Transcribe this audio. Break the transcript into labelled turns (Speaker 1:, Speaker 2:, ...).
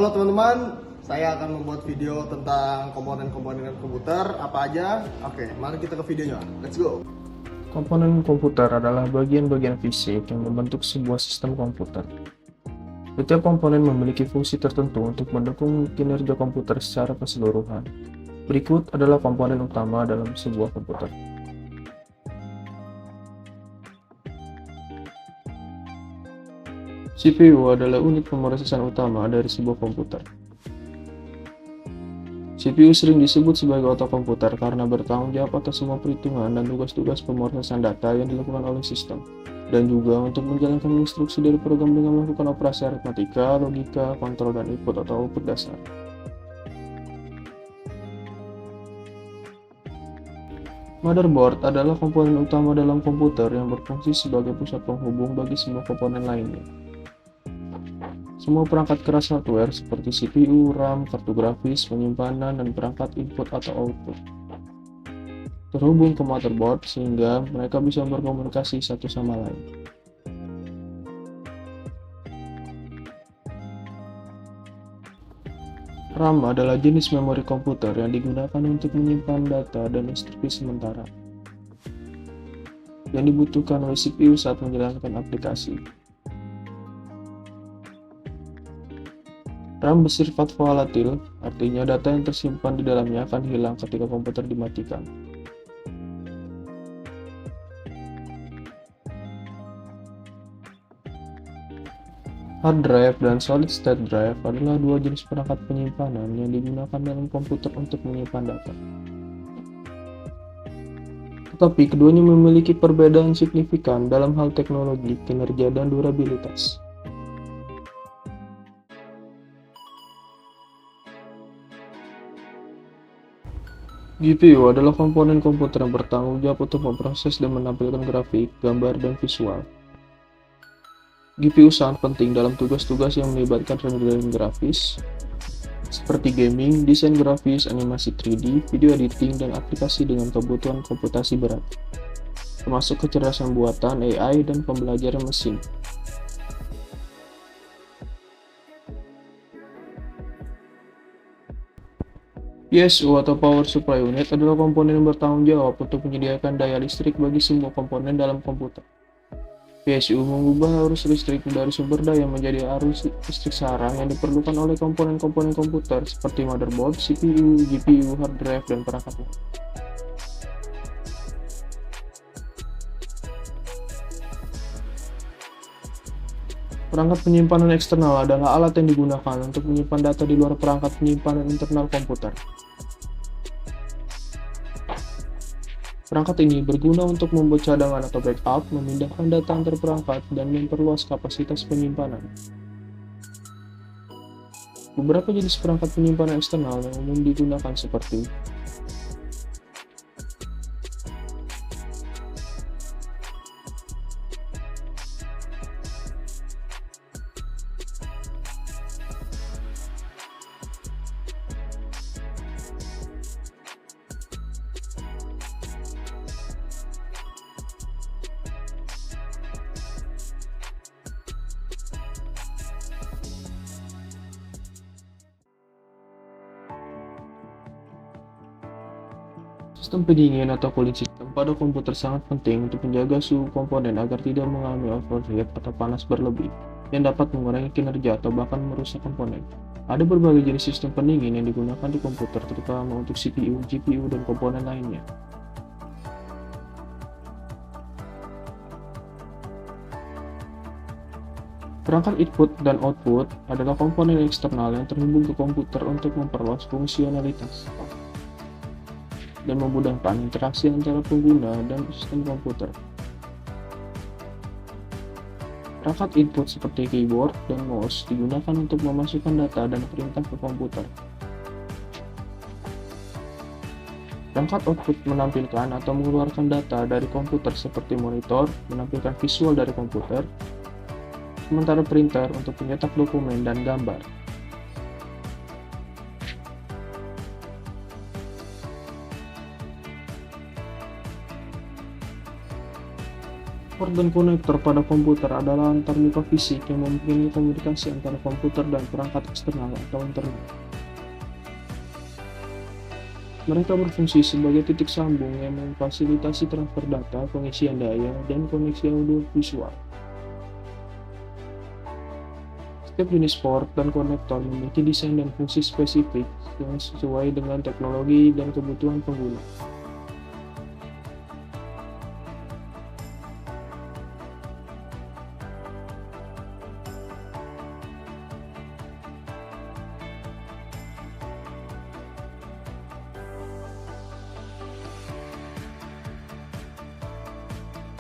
Speaker 1: Halo teman-teman, saya akan membuat video tentang komponen-komponen komputer apa aja. Oke, mari kita ke videonya. Let's go.
Speaker 2: Komponen komputer adalah bagian-bagian fisik yang membentuk sebuah sistem komputer. Setiap komponen memiliki fungsi tertentu untuk mendukung kinerja komputer secara keseluruhan. Berikut adalah komponen utama dalam sebuah komputer. CPU adalah unit pemrosesan utama dari sebuah komputer. CPU sering disebut sebagai otak komputer karena bertanggung jawab atas semua perhitungan dan tugas-tugas pemrosesan data yang dilakukan oleh sistem, dan juga untuk menjalankan instruksi dari program dengan melakukan operasi aritmatika, logika, kontrol, dan input atau output dasar. Motherboard adalah komponen utama dalam komputer yang berfungsi sebagai pusat penghubung bagi semua komponen lainnya. Semua perangkat keras hardware seperti CPU, RAM, kartu grafis, penyimpanan, dan perangkat input atau output terhubung ke motherboard sehingga mereka bisa berkomunikasi satu sama lain. RAM adalah jenis memori komputer yang digunakan untuk menyimpan data dan instruksi sementara yang dibutuhkan oleh CPU saat menjalankan aplikasi. RAM bersifat volatil, artinya data yang tersimpan di dalamnya akan hilang ketika komputer dimatikan. Hard drive dan solid state drive adalah dua jenis perangkat penyimpanan yang digunakan dalam komputer untuk menyimpan data. Tetapi keduanya memiliki perbedaan signifikan dalam hal teknologi, kinerja, dan durabilitas. GPU adalah komponen komputer yang bertanggung jawab untuk memproses dan menampilkan grafik, gambar, dan visual. GPU sangat penting dalam tugas-tugas yang melibatkan rendering grafis, seperti gaming, desain grafis, animasi 3D, video editing, dan aplikasi dengan kebutuhan komputasi berat, termasuk kecerdasan buatan, AI, dan pembelajaran mesin. PSU atau Power Supply Unit adalah komponen yang bertanggung jawab untuk menyediakan daya listrik bagi semua komponen dalam komputer. PSU mengubah arus listrik dari sumber daya menjadi arus listrik sarang yang diperlukan oleh komponen-komponen komputer seperti motherboard, CPU, GPU, hard drive, dan perangkat lain. Perangkat penyimpanan eksternal adalah alat yang digunakan untuk menyimpan data di luar perangkat penyimpanan internal komputer. Perangkat ini berguna untuk membuat cadangan atau backup, memindahkan data antar perangkat, dan memperluas kapasitas penyimpanan. Beberapa jenis perangkat penyimpanan eksternal yang umum digunakan seperti sistem pendingin atau cooling system pada komputer sangat penting untuk menjaga suhu komponen agar tidak mengalami overheat atau panas berlebih yang dapat mengurangi kinerja atau bahkan merusak komponen. Ada berbagai jenis sistem pendingin yang digunakan di komputer, terutama untuk CPU, GPU, dan komponen lainnya. Perangkat input dan output adalah komponen eksternal yang terhubung ke komputer untuk memperluas fungsionalitas dan memudahkan interaksi antara pengguna dan sistem komputer. Perangkat input seperti keyboard dan mouse digunakan untuk memasukkan data dan perintah ke komputer. Perangkat output menampilkan atau mengeluarkan data dari komputer seperti monitor, menampilkan visual dari komputer, sementara printer untuk mencetak dokumen dan gambar. Port dan konektor pada komputer adalah antarmuka fisik yang memungkinkan komunikasi antara komputer dan perangkat eksternal atau internet. Mereka berfungsi sebagai titik sambung yang memfasilitasi transfer data, pengisian daya, dan koneksi audio visual. Setiap jenis port dan konektor memiliki desain dan fungsi spesifik yang sesuai dengan teknologi dan kebutuhan pengguna.